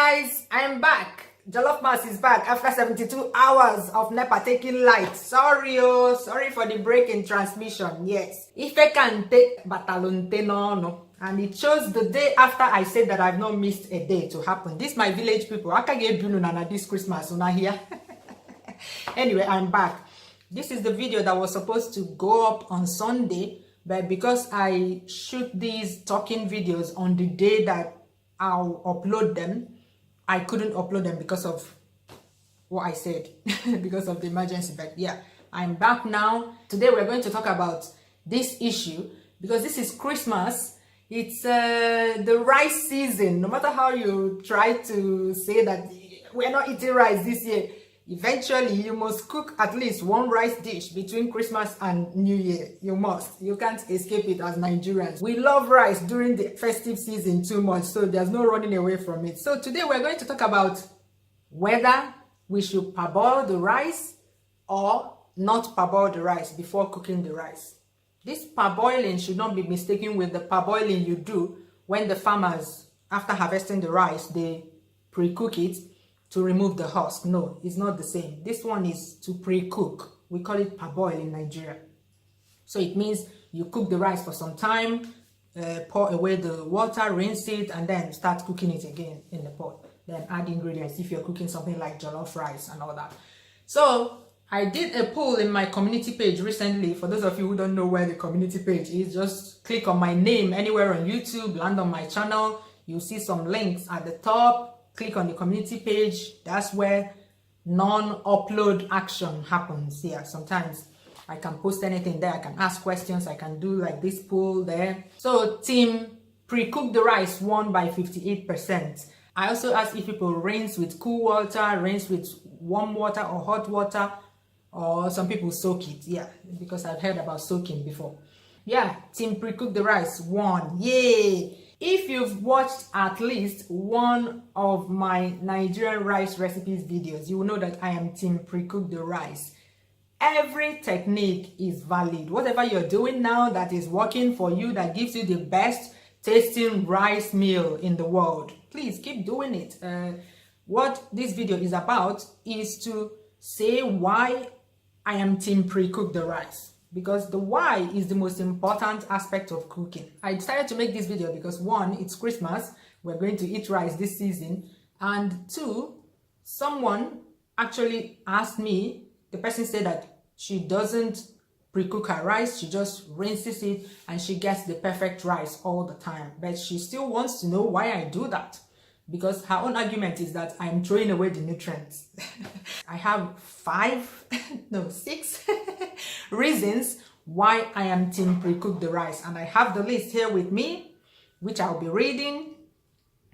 guys, I'm back. Jollof Mass is back after 72 hours of NEPA taking light. Sorry for the break in transmission. Yes, if I can take batalonte no. And it shows the day after I said that I've not missed a day to happen. This my village people. I can get Nana this Christmas una here. Anyway, I'm back. This is the video that was supposed to go up on Sunday, but because I shoot these talking videos on the day that I'll upload them, I couldn't upload them because of what I said, because of the emergency. But yeah, I'm back now. Today we're going to talk about this issue because this is Christmas. It's the rice season. No matter how you try to say that we're not eating rice this year, eventually you must cook at least one rice dish between Christmas and New Year. You must. You can't escape it as Nigerians. We love rice during the festive season too much, so there's no running away from it. So today we're going to talk about whether we should parboil the rice or not parboil the rice before cooking the rice. This parboiling should not be mistaken with the parboiling you do when the farmers, after harvesting the rice, they pre-cook it to remove the husk. No, it's not the same. This one is to pre-cook. We call it parboil in Nigeria. So it means you cook the rice for some time, pour away the water, rinse it, and then start cooking it again in the pot. Then add ingredients if you're cooking something like jollof rice and all that. So I did a poll in my community page recently. For those of you who don't know where the community page is, just click on my name anywhere on YouTube, land on my channel. You'll see some links at the top. Click on the community page. That's where non-upload action happens. Yeah, sometimes I can post anything there. I can ask questions. I can do like this poll there. So team pre-cook the rice won by 58%. I also asked if people rinse with cool water, rinse with warm water or hot water, or some people soak it. Yeah, because I've heard about soaking before. Yeah, team pre-cook the rice won. Yay! If you've watched at least one of my Nigerian rice recipes videos, you will know that I am team pre-cook the rice. Every technique is valid. Whatever you're doing now that is working for you, that gives you the best tasting rice meal in the world, please keep doing it. What this video is about is to say why I am team pre-cook the rice. Because the why is the most important aspect of cooking. I decided to make this video because one, it's Christmas. We're going to eat rice this season. And two, someone actually asked me, the person said that she doesn't pre-cook her rice. She just rinses it and she gets the perfect rice all the time. But she still wants to know why I do that. Because her own argument is that I'm throwing away the nutrients. I have 6 reasons why I am team pre-cook the rice. And I have the list here with me, which I'll be reading.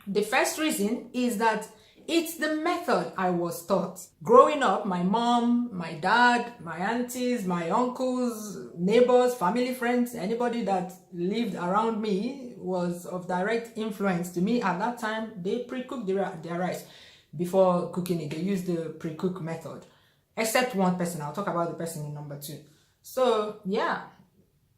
The first reason is that it's the method I was taught. Growing up, my mom, my dad, my aunties, my uncles, neighbors, family friends, anybody that lived around me was of direct influence to me. At that time, they pre-cooked their rice before cooking it. They used the pre-cook method. Except one person. I'll talk about the person in number 2. So, yeah.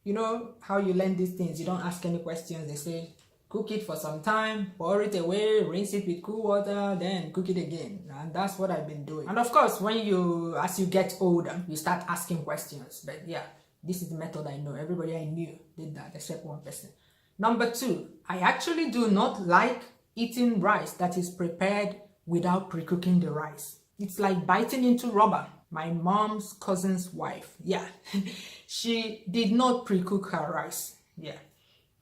You know how you learn these things. You don't ask any questions. They say, cook it for some time, pour it away, rinse it with cool water, then cook it again. And that's what I've been doing. And of course, as you get older, you start asking questions. But yeah, this is the method I know. Everybody I knew did that except one person. Number 2, I actually do not like eating rice that is prepared without pre-cooking the rice. It's like biting into rubber. My mom's cousin's wife, yeah, she did not pre-cook her rice. Yeah.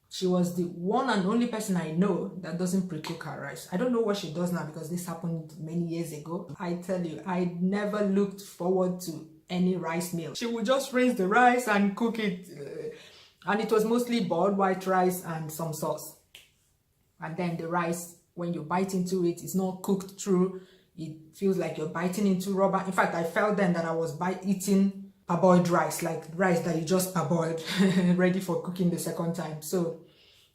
She was the one and only person I know that doesn't pre-cook her rice. I don't know what she does now because this happened many years ago. I tell you, I never looked forward to any rice meal. She would just rinse the rice and cook it. And it was mostly boiled white rice and some sauce. And then the rice, when you bite into it, it's not cooked through. It feels like you're biting into rubber. In fact, I felt then that I was eating parboiled rice, like rice that you just parboiled, ready for cooking the second time. So,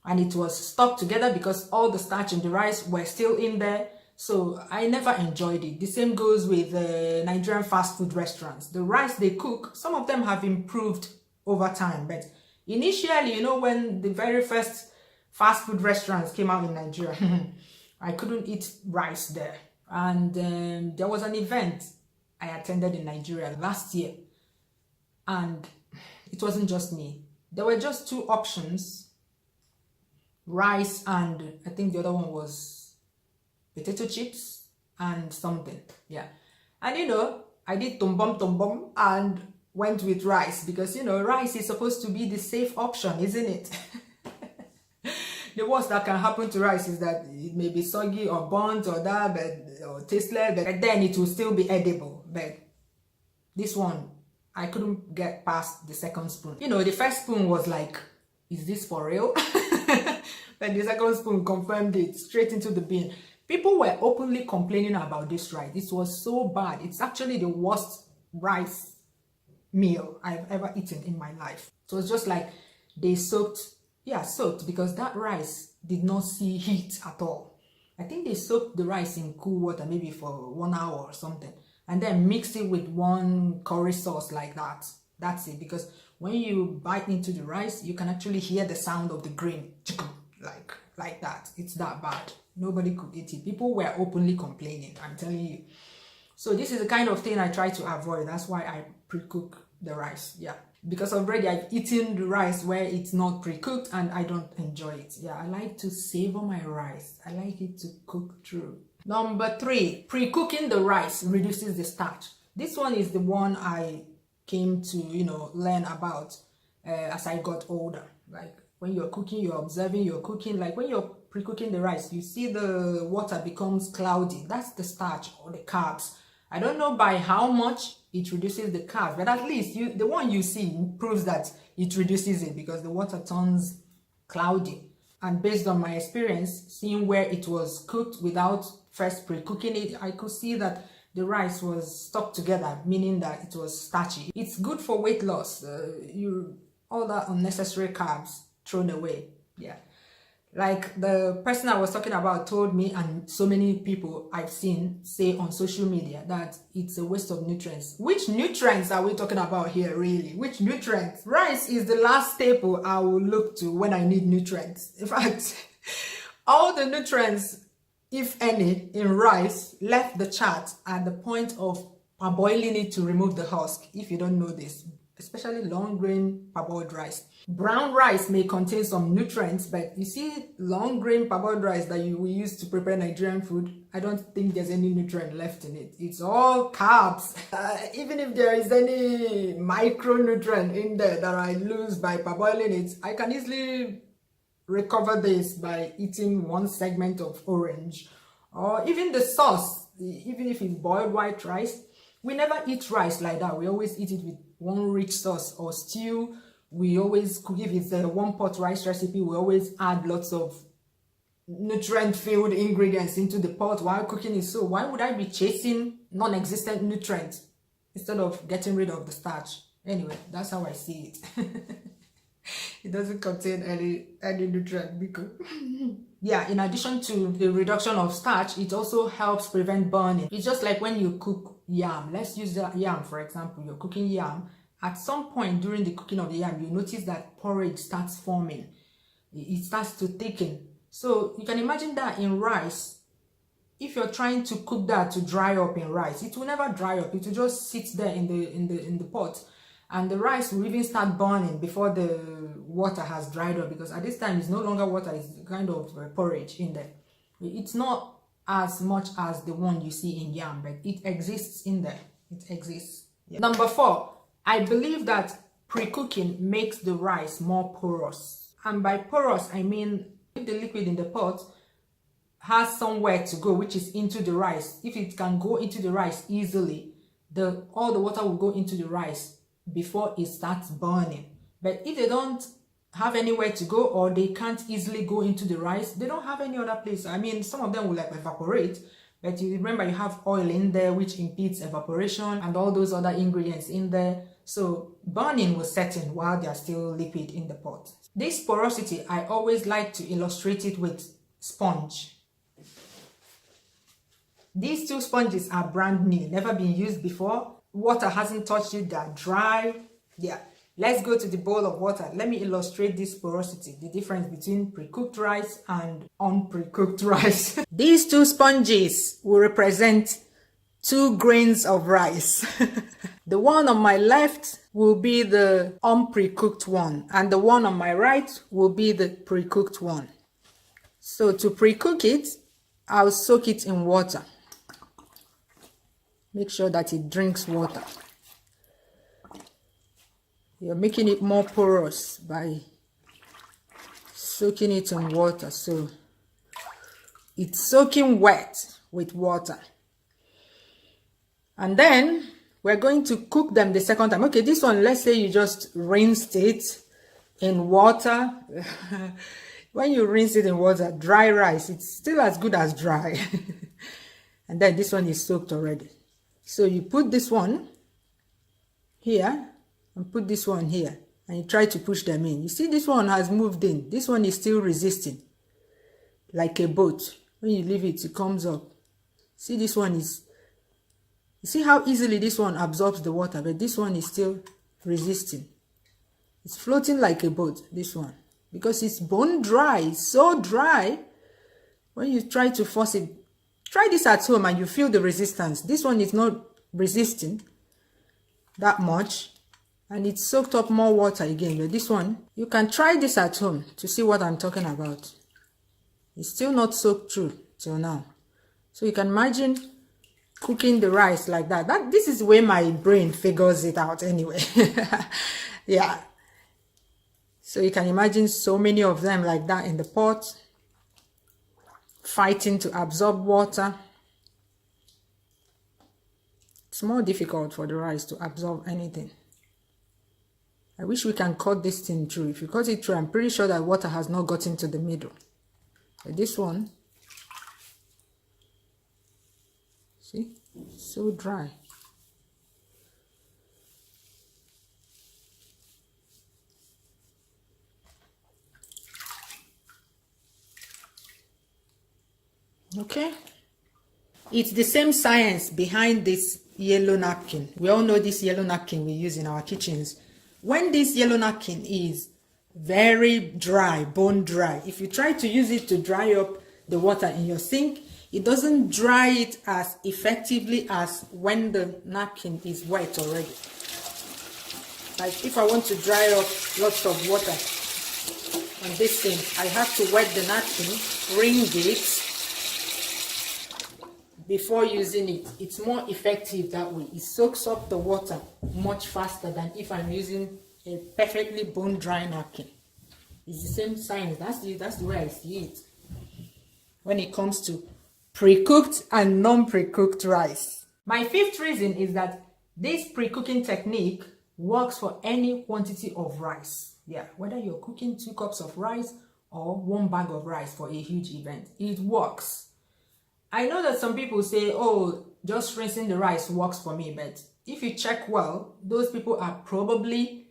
and it was stuck together because all the starch in the rice were still in there. So I never enjoyed it. The same goes with Nigerian fast food restaurants. The rice they cook, some of them have improved over time. But initially, you know, when the very first fast food restaurants came out in Nigeria, I couldn't eat rice there. And there was an event I attended in Nigeria last year, and it wasn't just me. There were just two options, rice and I think the other one was potato chips and something. Yeah. And you know, I did tumbum and went with rice because, you know, rice is supposed to be the safe option, isn't it? The worst that can happen to rice is that it may be soggy or burnt or that, or tasteless, but then it will still be edible. But this one, I couldn't get past the second spoon. You know, the first spoon was like, is this for real? Then the second spoon confirmed it, straight into the bin. People were openly complaining about this rice. It was so bad. It's actually the worst rice meal I've ever eaten in my life. So it's just like they soaked because that rice did not see heat at all. I think they soaked the rice in cool water maybe for 1 hour or something, and then mixed it with one curry sauce like that. That's it. Because when you bite into the rice, you can actually hear the sound of the grain, like that. It's that bad. Nobody could eat it. People were openly complaining, I'm telling you. So this is the kind of thing I try to avoid. That's why I pre-cook the rice. Yeah. Because already I've eaten the rice where it's not pre-cooked and I don't enjoy it. Yeah, I like to savor my rice. I like it to cook through. Number 3, pre-cooking the rice reduces the starch. This one is the one I came to, you know, learn about as I got older. Like when you're cooking, you're observing, you're cooking. Like when you're pre-cooking the rice, you see the water becomes cloudy. That's the starch or the carbs. I don't know by how much it reduces the carbs, but at least the one you see proves that it reduces it because the water turns cloudy. And based on my experience, seeing where it was cooked without first pre-cooking it, I could see that the rice was stuck together, meaning that it was starchy. It's good for weight loss. All that unnecessary carbs thrown away. Yeah. Like the person I was talking about told me, and so many people I've seen say on social media, that it's a waste of nutrients. Which nutrients are we talking about here, really? Which nutrients? Rice is the last staple I will look to when I need nutrients. In fact, all the nutrients, if any, in rice left the chart at the point of parboiling it to remove the husk, if you don't know this, especially long grain parboiled rice. Brown rice may contain some nutrients, but you see long grain parboiled rice that we use to prepare Nigerian food, I don't think there's any nutrient left in it. It's all carbs. Even if there is any micronutrient in there that I lose by parboiling it, I can easily recover this by eating one segment of orange. Or even the sauce, even if it's boiled white rice, we never eat rice like that. We always eat it with one rich sauce or stew. We always cook, if it's a one pot rice recipe, we always add lots of nutrient-filled ingredients into the pot while cooking it. So why would I be chasing non-existent nutrients instead of getting rid of the starch? Anyway, that's how I see it. It doesn't contain any nutrient because yeah, in addition to the reduction of starch, it also helps prevent burning. It's just like when you cook yam. Let's use that yam for example. You're cooking yam. At some point during the cooking of the yam, you notice that porridge starts forming. It starts to thicken. So you can imagine that in rice, if you're trying to cook that to dry up in rice, it will never dry up. It will just sit there in the pot. And the rice will even start burning before the water has dried up, because at this time it's no longer water, it's kind of porridge in there. It's not as much as the one you see in yam, but it exists in there. It exists. Yeah. Number 4, I believe that pre-cooking makes the rice more porous. And by porous, I mean if the liquid in the pot has somewhere to go, which is into the rice, if it can go into the rice easily, all the water will go into the rice before it starts burning. But if they don't have anywhere to go, or they can't easily go into the rice, they don't have any other place. I mean, some of them will like evaporate, but you remember you have oil in there which impedes evaporation and all those other ingredients in there. So burning will set in while they are still liquid in the pot. This porosity, I always like to illustrate it with sponge. These 2 sponges are brand new, never been used before. Water hasn't touched it, they're dry. Yeah, Let's go to the bowl of water. Let me illustrate this porosity, the difference between pre-cooked rice and unprecooked rice. These two sponges will represent 2 grains of rice. The one on my left will be the unprecooked one, and the one on my right will be the pre-cooked one. So to pre-cook it, I'll soak it in water. Make sure that it drinks water. You're making it more porous by soaking it in water. So it's soaking wet with water. And then we're going to cook them the second time. Okay, this one, let's say you just rinsed it in water. When you rinse it in water, dry rice, it's still as good as dry. And then this one is soaked already. So you put this one here and put this one here, and you try to push them in. You see, this one has moved in. This one is still resisting, like a boat. When you leave it, it comes up. See, this one is, you see how easily this one absorbs the water, but this one is still resisting. It's floating like a boat, this one, because it's bone dry. It's so dry. When you try to force it, try this at home and you feel the resistance. This one is not resisting that much, and it's soaked up more water again. But this one, you can try this at home to see what I'm talking about. It's still not soaked through till now. So you can imagine cooking the rice like that. This is the way my brain figures it out anyway. Yeah. So you can imagine so many of them like that in the pot, fighting to absorb water. It's more difficult for the rice to absorb anything. I wish we can cut this thing through. If you cut it through, I'm pretty sure that water has not gotten to the middle. But this one, see, so dry. Okay, it's the same science behind this yellow napkin. We all know this yellow napkin we use in our kitchens. When this yellow napkin is very dry, bone dry, if you try to use it to dry up the water in your sink, it doesn't dry it as effectively as when the napkin is wet already. Like if I want to dry up lots of water on this thing, I have to wet the napkin, wring it before using it. It's more effective that way. It soaks up the water much faster than if I'm using a perfectly bone dry napkin. It's the same science. That's the way I see it when it comes to pre-cooked and non-pre-cooked rice. My fifth reason is that this pre-cooking technique works for any quantity of rice. Yeah, whether you're cooking 2 cups of rice or 1 bag of rice for a huge event, it works. I know that some people say, oh, just rinsing the rice works for me, but if you check well, those people are probably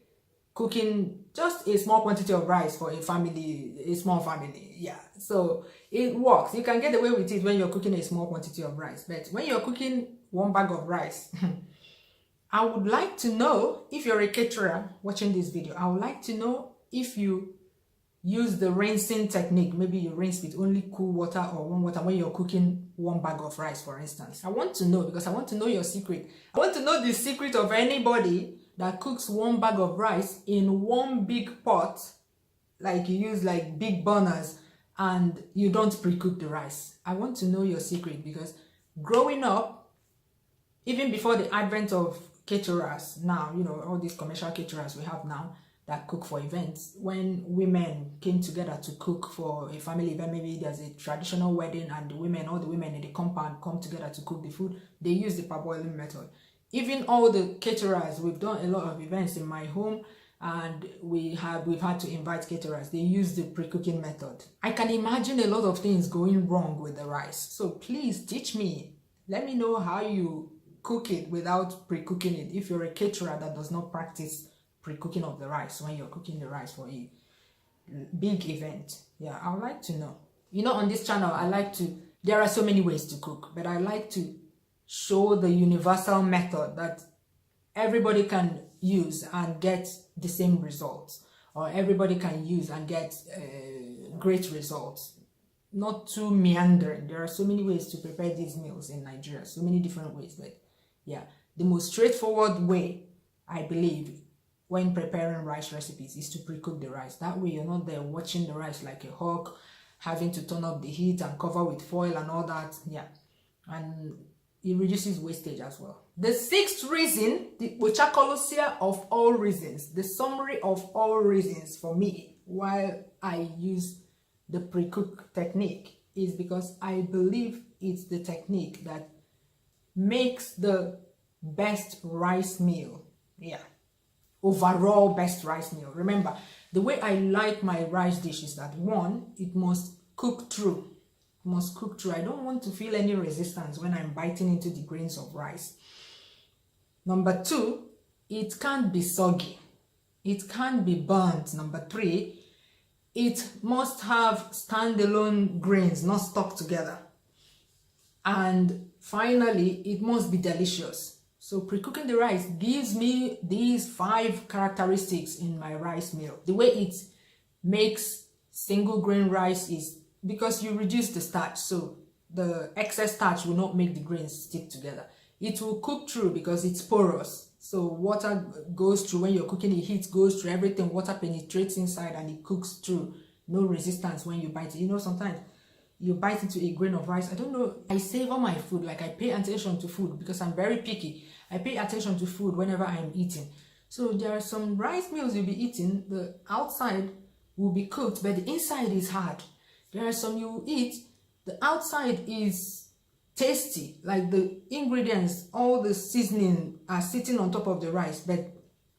cooking just a small quantity of rice for a family, a small family. Yeah, so it works. You can get away with it when you're cooking a small quantity of rice, but when you're cooking 1 bag of rice, I would like to know, if you're a caterer watching this video, I would like to know if you use the rinsing technique. Maybe you rinse with only cool water or warm water when you're cooking 1 bag of rice, for instance. I want to know, because I want to know your secret. I want to know the secret of anybody that cooks 1 bag of rice in 1 big pot, like you use like big burners, and you don't pre-cook the rice. I want to know your secret, because growing up, even before the advent of caterers now, you know, all these commercial caterers we have now that cook for events, when women came together to cook for a family event, maybe there's a traditional wedding and all the women in the compound come together to cook the food, they use the parboiling method. Even all the caterers, we've done a lot of events in my home, and we've had to invite caterers, they use the pre-cooking method. I can imagine a lot of things going wrong with the rice, so please teach me. Let me know how you cook it without pre-cooking it, if you're a caterer that does not practice pre-cooking of the rice when you're cooking the rice for a big event. Yeah, I would like to know. You know, on this channel, there are so many ways to cook, but I like to show the universal method that everybody can use and get the same results, or everybody can use and get great results. Not too meandering. There are so many ways to prepare these meals in Nigeria, so many different ways. But yeah, the most straightforward way, I believe, when preparing rice recipes is to pre-cook the rice. That way you're not there watching the rice like a hawk, having to turn up the heat and cover with foil and all that. Yeah, and it reduces wastage as well. The sixth reason, the Ochakolosia of all reasons, the summary of all reasons for me why I use the pre-cook technique, is because I believe it's the technique that makes the best rice meal. Yeah, overall best rice meal. Remember, the way I like my rice dish is that, one, it must cook through. It must cook through. I don't want to feel any resistance when I'm biting into the grains of rice. Number two, it can't be soggy. It can't be burnt. Number three, it must have standalone grains, not stuck together. And finally, it must be delicious. So pre-cooking the rice gives me these 5 characteristics in my rice meal. The way it makes single grain rice is because you reduce the starch, so the excess starch will not make the grains stick together. It will cook through because it's porous. So water goes through when you're cooking, the heat goes through everything, water penetrates inside and it cooks through. No resistance when you bite it. You know, sometimes you bite into a grain of rice. I don't know, I savor my food, like I pay attention to food because I'm very picky. I pay attention to food whenever I'm eating. So there are some rice meals you'll be eating, the outside will be cooked, but the inside is hard. There are some you will eat, the outside is tasty, like the ingredients, all the seasoning are sitting on top of the rice, but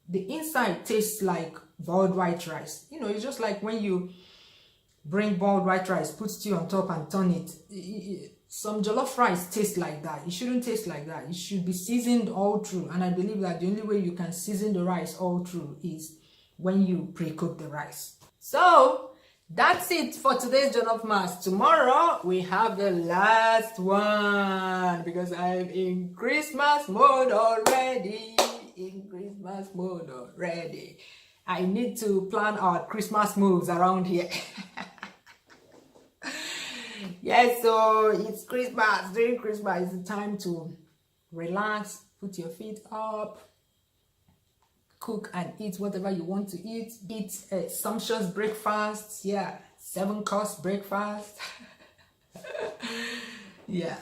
the inside tastes like boiled white rice. You know, it's just like when you bring boiled white rice, put stew on top and turn it. Some jollof rice tastes like that. It shouldn't taste like that. It should be seasoned all through. And I believe that the only way you can season the rice all through is when you pre-cook the rice. So that's it for today's jollof mass. Tomorrow we have the last one because I'm in Christmas mode already. I need to plan our Christmas moves around here. Yes, so it's Christmas. During Christmas, it's the time to relax, put your feet up, cook and eat whatever you want to eat. Eat a sumptuous breakfast. Yeah, 7-course breakfast. Yeah,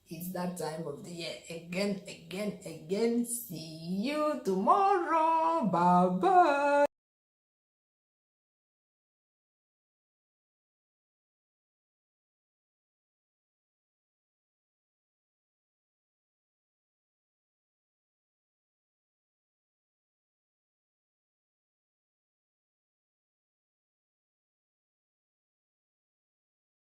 it's that time of the year again. See you tomorrow. Bye bye.